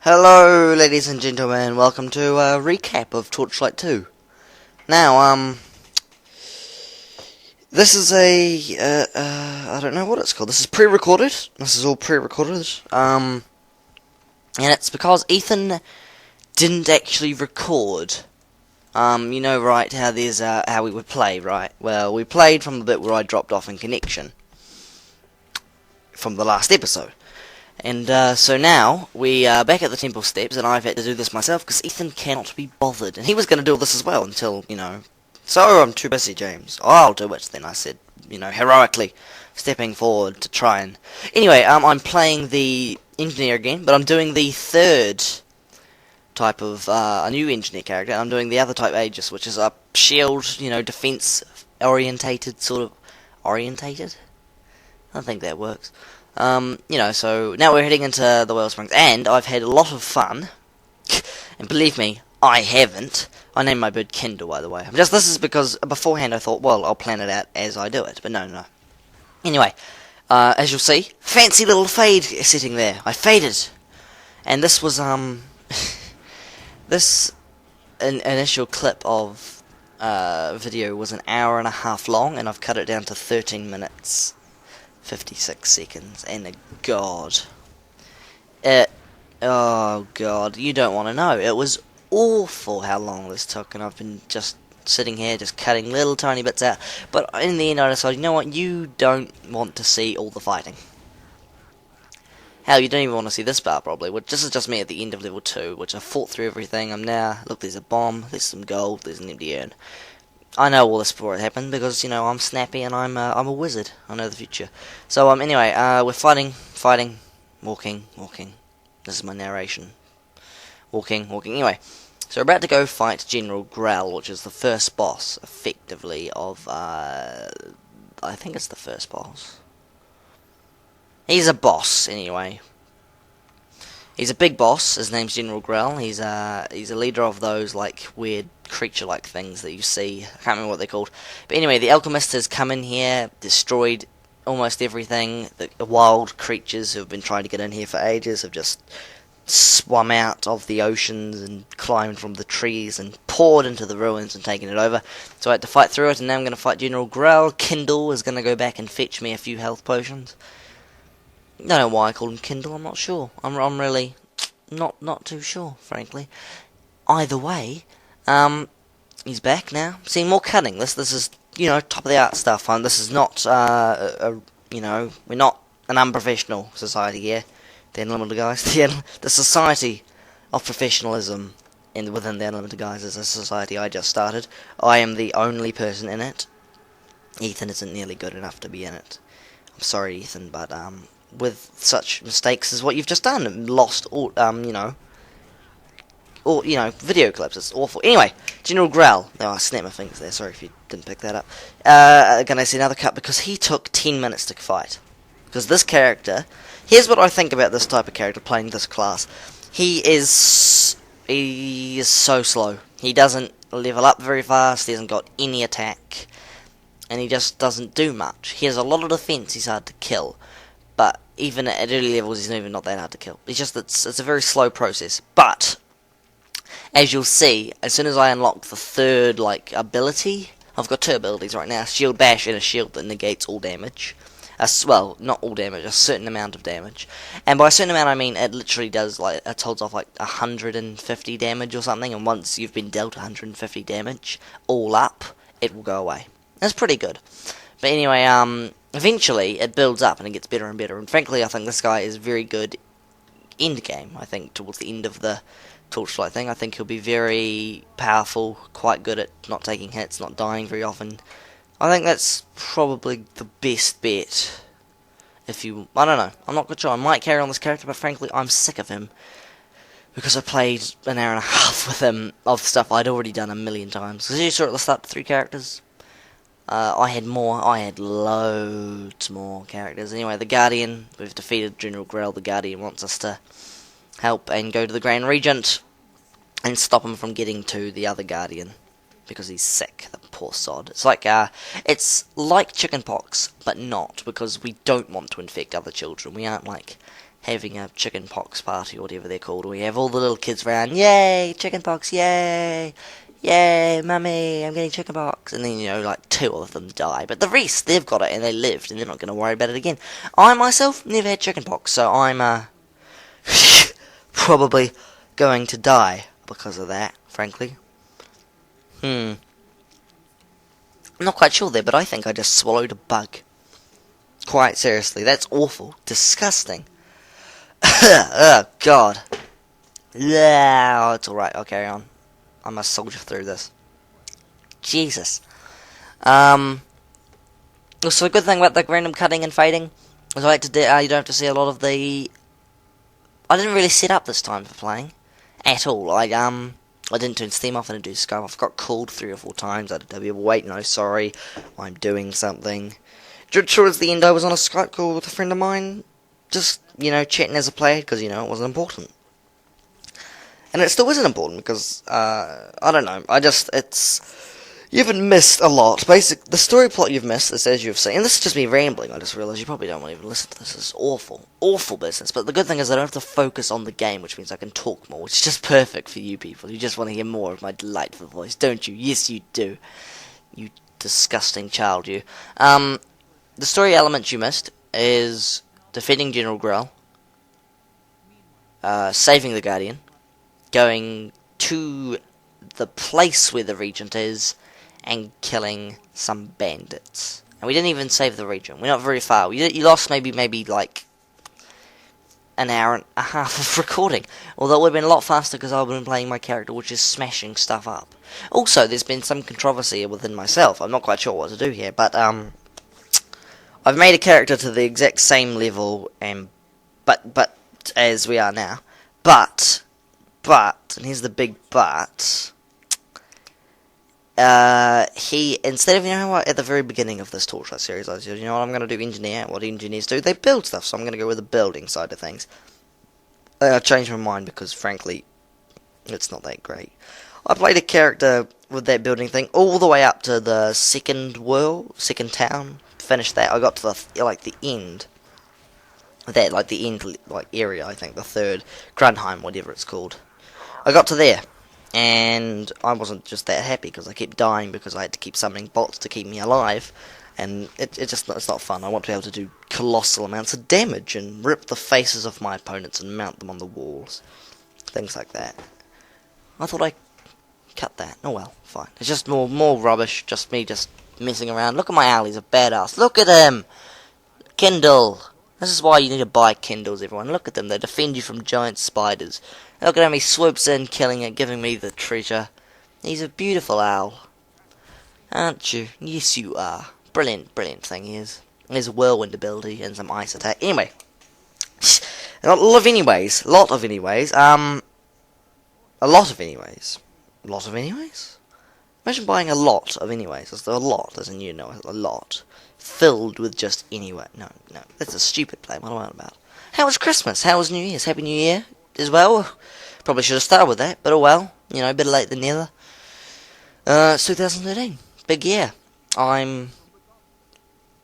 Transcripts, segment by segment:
Hello, ladies and gentlemen. Welcome to a recap of Torchigh 2. Now, this is I don't know what it's called. This is pre-recorded. This is all pre-recorded. And it's because Ethan didn't actually record. You know, right, how there's, how we would play, right? Well, we played from the bit where I dropped off in connection from the last episode. And so now we are back at the temple steps, and I've had to do this myself because Ethan cannot be bothered. And he was going to do all this as well until, so I'm too busy, James. Oh, I'll do it. Then I said, heroically stepping forward to try and... Anyway, I'm playing the engineer again, but I'm doing the third type of a new engineer character. I'm doing the other type, Aegis, which is a shield, defense-orientated, sort of... Orientated? I don't think that works. So now we're heading into the Whale Springs, and I've had a lot of fun, and believe me, I haven't. I named my bird Kindle, by the way. This is because beforehand I thought, well, I'll plan it out as I do it, but no. Anyway, as you'll see, fancy little fade sitting there. I faded, and this was, this initial clip of, video was an hour and a half long, and I've cut it down to 13 minutes. 56 seconds, and oh god, you don't want to know. It was awful how long this took, and I've been just sitting here, just cutting little tiny bits out, but in the end I decided, you know what, you don't want to see all the fighting. Hell, you don't even want to see this part, probably. This is just me at the end of level 2, which I fought through everything. I'm now, look, there's a bomb, there's some gold, there's an empty urn. I know all this before it happened because, I'm snappy and I'm a wizard. I know the future. So, anyway, we're fighting, walking. This is my narration. Walking. Anyway, so we're about to go fight General Grell, which is the first boss, effectively, of, I think it's the first boss. He's a boss, anyway. He's a big boss. His name's General Grell. He's a leader of those, weird creature-like things that you see. I can't remember what they're called. But anyway, the alchemist has come in here, destroyed almost everything. The wild creatures who have been trying to get in here for ages have just swum out of the oceans and climbed from the trees and poured into the ruins and taken it over. So I had to fight through it, and now I'm going to fight General Grell. Kindle is going to go back and fetch me a few health potions. I don't know why I called him Kindle, I'm not sure. I'm really not too sure, frankly. Either way, he's back now. See, more cutting. This is, top of the art stuff. This is not, we're not an unprofessional society here. The Unlimited Guys. The society of professionalism within the Unlimited Guys is a society I just started. I am the only person in it. Ethan isn't nearly good enough to be in it. I'm sorry, Ethan, but, with such mistakes as what you've just done, lost all, video clips. It's awful. Anyway, General Grell. Oh, I snapped my fingers there. Sorry if you didn't pick that up. Gonna see another cut because he took 10 minutes to fight. Because this character, here's what I think about this type of character playing this class. He is so slow. He doesn't level up very fast. He hasn't got any attack, and he just doesn't do much. He has a lot of defense. He's hard to kill. But even at early levels, he's even not that hard to kill. It's a very slow process. But as you'll see, as soon as I unlock the third ability, I've got 2 abilities right now: Shield Bash and a shield that negates all damage. Well, not all damage, a certain amount of damage. And by a certain amount, I mean it literally does it holds off 150 damage or something. And once you've been dealt 150 damage, all up, it will go away. That's pretty good. But anyway, eventually, it builds up and it gets better and better. And frankly, I think this guy is very good end game. I think towards the end of the Torchlight thing, I think he'll be very powerful, quite good at not taking hits, not dying very often. I think that's probably the best bet. I don't know. I'm not sure. I might carry on this character, but frankly, I'm sick of him. Because I played an hour and a half with him of stuff I'd already done a million times. Because you saw at the start 3 characters. I had more. I had loads more characters. Anyway, the Guardian. We've defeated General Grell. The Guardian wants us to help and go to the Grand Regent and stop him from getting to the other Guardian because he's sick. The poor sod. It's like chickenpox, but not, because we don't want to infect other children. We aren't having a chicken pox party or whatever they're called, where you have all the little kids around, yay, chicken pox, yay, yay, mummy, I'm getting chicken pox, and then, like 2 of them die, but the rest, they've got it, and they lived, and they're not going to worry about it again. I, myself, never had chicken pox, so I'm, probably going to die because of that, frankly. I'm not quite sure there, but I think I just swallowed a bug. Quite seriously, that's awful. Disgusting. Oh, God. Yeah, it's alright, I'll carry on. I must soldier through this. Jesus. So a good thing about the random cutting and fading is you don't have to see a lot of the... I didn't really set up this time for playing. At all. I didn't turn Steam off, I didn't do Skype off. I got called 3 or 4 times. I did wait, no, sorry. I'm doing something. Towards the end, I was on a Skype call with a friend of mine. Just, chatting as a player, because, it wasn't important. And it still isn't important, because, I don't know. You haven't missed a lot. The story plot you've missed is as you've seen. And this is just me rambling. I just realised you probably don't want to even listen to this. It's awful. Awful business. But the good thing is I don't have to focus on the game, which means I can talk more, which is just perfect for you people. You just want to hear more of my delightful voice, don't you? Yes, you do. You disgusting child, you. The story elements you missed is defeating General Grell, saving the Guardian, going to the place where the Regent is, and killing some bandits. And we didn't even save the Regent. We're not very far. You lost maybe like an hour and a half of recording. Although it would have been a lot faster because I've been playing my character, which is smashing stuff up. Also, there's been some controversy within myself. I'm not quite sure what to do here, but I've made a character to the exact same level, but as we are now. But, and here's the big but. Instead of, at the very beginning of this Torchigh series, I said, what I'm going to do engineer. What engineers do, they build stuff, so I'm going to go with the building side of things. I changed my mind because, frankly, it's not that great. I played a character with that building thing all the way up to the second town. Finished that. I got to the end. The end, area, I think, the third, Grunheim, whatever it's called. I got to there. And I wasn't just that happy because I kept dying because I had to keep summoning bots to keep me alive, and it's not fun. I want to be able to do colossal amounts of damage and rip the faces off my opponents and mount them on the walls, things like that. I thought I cut that. Oh well, fine. It's just more rubbish. Just me just messing around. Look at my ally. He's a badass. Look at him, Kindle. This is why you need to buy Kindles, everyone. Look at them. They defend you from giant spiders. Look at him. He swoops in, killing it, giving me the treasure. He's a beautiful owl. Aren't you? Yes, you are. Brilliant thing he is. There's a whirlwind ability and some ice attack. Anyway. A lot of anyways. A lot of anyways. Imagine buying a lot of anyways. It's a lot, as in a lot. Filled with just anyway. No. That's a stupid play. What am I about? How was Christmas? How was New Year's? Happy New Year as well. Probably should have started with that, but oh well. Better late than never. It's 2013. Big year. I'm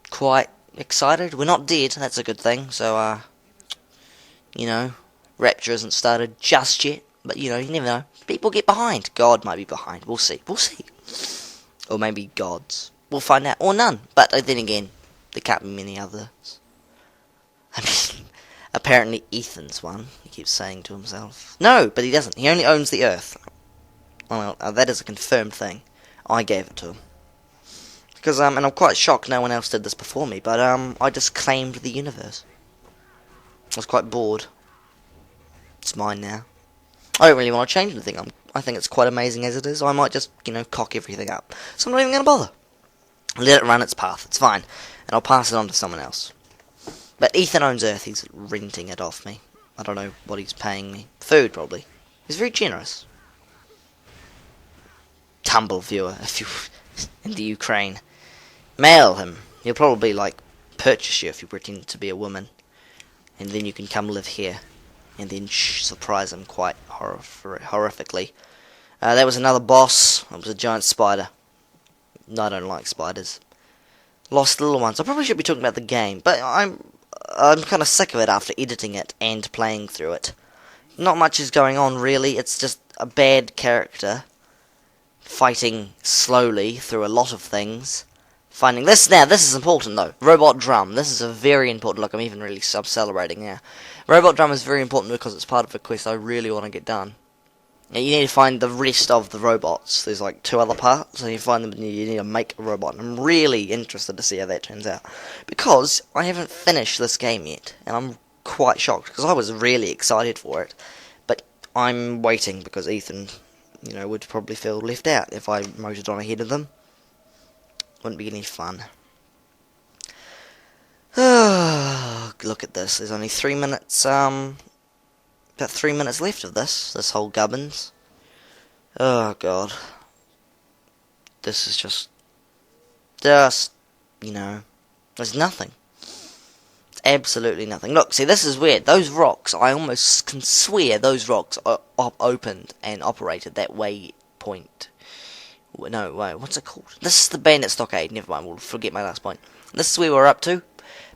quite excited. We're not dead. That's a good thing. So, Rapture hasn't started just yet. But, you never know. People get behind. God might be behind. We'll see. Or maybe gods. We'll find out. Or none. But then again, there can't be many others. I mean, apparently Ethan's one. He keeps saying to himself. No, but he doesn't. He only owns the Earth. Well, that is a confirmed thing. I gave it to him. Because, and I'm quite shocked no one else did this before me, but, I just claimed the universe. I was quite bored. It's mine now. I don't really want to change anything. I think it's quite amazing as it is. I might just, cock everything up. So I'm not even going to bother. Let it run its path. It's fine. And I'll pass it on to someone else. But Ethan owns Earth. He's renting it off me. I don't know what he's paying me. Food, probably. He's very generous. Tumble viewer, if you in the Ukraine. Mail him. He'll probably, purchase you if you pretend to be a woman. And then you can come live here. And then surprise him quite horrifically. That was another boss. It was a giant spider. No, I don't like spiders. Lost little ones. I probably should be talking about the game, but I'm kind of sick of it after editing it and playing through it. Not much is going on, really. It's just a bad character fighting slowly through a lot of things. Finding this now. This is important though. Robot drum. This is a very important. Look, I'm even really celebrating now. Robot drum is very important because it's part of a quest I really want to get done. Now, you need to find the rest of the robots. There's like 2 other parts, and you find them and you need to make a robot. And I'm really interested to see how that turns out. Because I haven't finished this game yet, and I'm quite shocked, because I was really excited for it. But I'm waiting, because Ethan, would probably feel left out if I motored on ahead of them. Wouldn't be any fun. Look at this. There's only 3 minutes, about 3 minutes left of this whole gubbins. Oh god. This is just, there's nothing. It's absolutely nothing. Look, see, this is weird. Those rocks, I almost can swear those rocks are opened and operated that waypoint. No, wait, what's it called? This is the Bandit Stockade. Never mind, we'll forget my last point. This is where we're up to,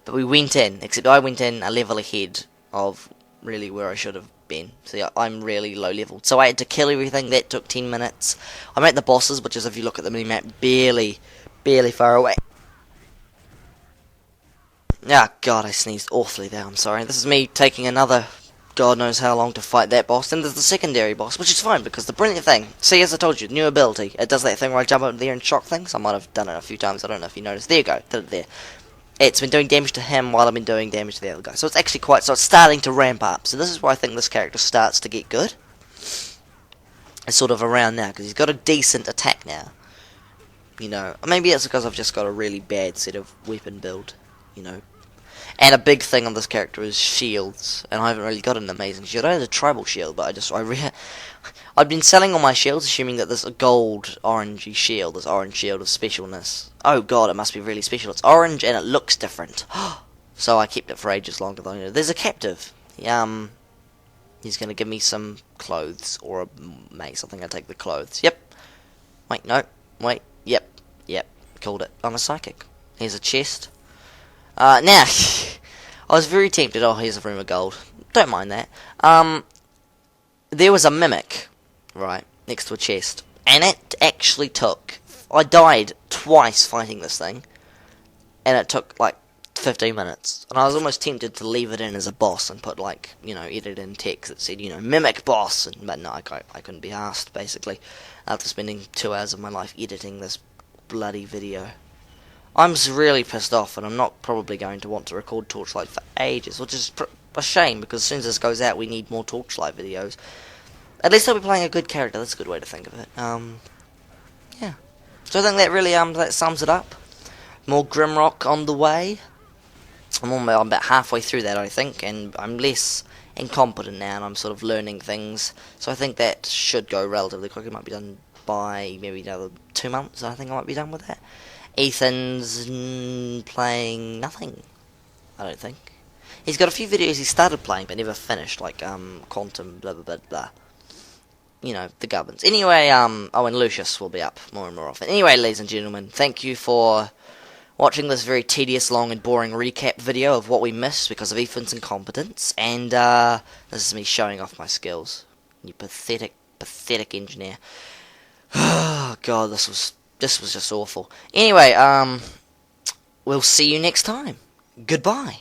but we went in, except I went in a level ahead of really where I should have been. See, I'm really low level. So I had to kill everything. That took 10 minutes. I'm at the bosses, which is, if you look at the minimap, barely far away. Ah, God, I sneezed awfully there. I'm sorry. This is me taking another God knows how long to fight that boss. Then there's the secondary boss, which is fine, because the brilliant thing, see, as I told you, new ability. It does that thing where I jump up there and shock things. I might have done it a few times. I don't know if you noticed. There you go. Did it there. It's been doing damage to him while I've been doing damage to the other guy. So it's actually so it's starting to ramp up. So this is where I think this character starts to get good. It's sort of around now, because he's got a decent attack now. Maybe it's because I've just got a really bad set of weapon build, And a big thing on this character is shields, and I haven't really got an amazing shield. I had a tribal shield, but I've been selling all my shields, assuming that this gold orangey shield, this orange shield of specialness. Oh god, it must be really special. It's orange and it looks different. So I kept it for ages longer than I know. There's a captive. He's gonna give me some clothes or a mace. I think I'll take the clothes. Yep. Wait, no. Wait. Yep. Called it. I'm a psychic. Here's a chest. Now, I was very tempted. Oh, here's a room of gold. Don't mind that. There was a mimic, right, next to a chest. And it actually took... I died twice fighting this thing. And it took, 15 minutes. And I was almost tempted to leave it in as a boss and put, edit in text that said, mimic boss. But no, I couldn't be asked, basically, after spending 2 hours of my life editing this bloody video. I'm really pissed off, and I'm not probably going to want to record Torchlight for ages, which is a shame, because as soon as this goes out, we need more Torchlight videos. At least I'll be playing a good character. That's a good way to think of it. Yeah. So I think that really that sums it up. More Grimrock on the way. I'm about halfway through that, I think, and I'm less incompetent now, and I'm sort of learning things. So I think that should go relatively quick. It might be done by maybe another 2 months. I think I might be done with that. Ethan's playing nothing, I don't think. He's got a few videos he started playing but never finished, like Quantum, blah blah blah blah. The gubbins. Anyway, and Lucius will be up more and more often. Anyway, ladies and gentlemen, thank you for watching this very tedious, long and boring recap video of what we missed because of Ethan's incompetence. And this is me showing off my skills. You pathetic engineer. Oh god, this was just awful. Anyway, we'll see you next time. Goodbye.